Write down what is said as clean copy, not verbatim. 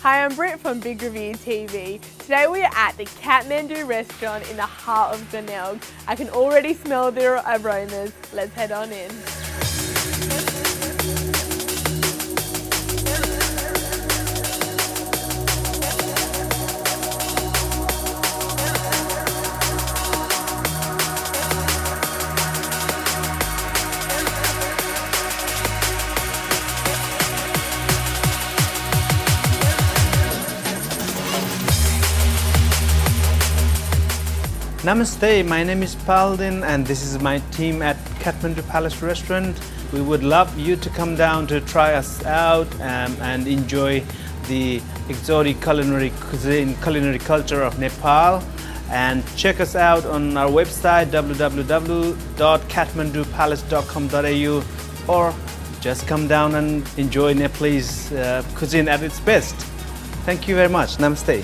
Hi, I'm Britt from Big Review TV. Today we are at the Kathmandu Restaurant in the heart of Glenelg. I can already smell the aromas. Let's head on in. Namaste, my name is Paldin and this is my team at Kathmandu Palace Restaurant. We would love you to come down to try us out and enjoy the exotic culinary cuisine, culinary culture of Nepal. And check us out on our website www.kathmandupalace.com.au, or just come down and enjoy Nepalese cuisine at its best. Thank you very much. Namaste.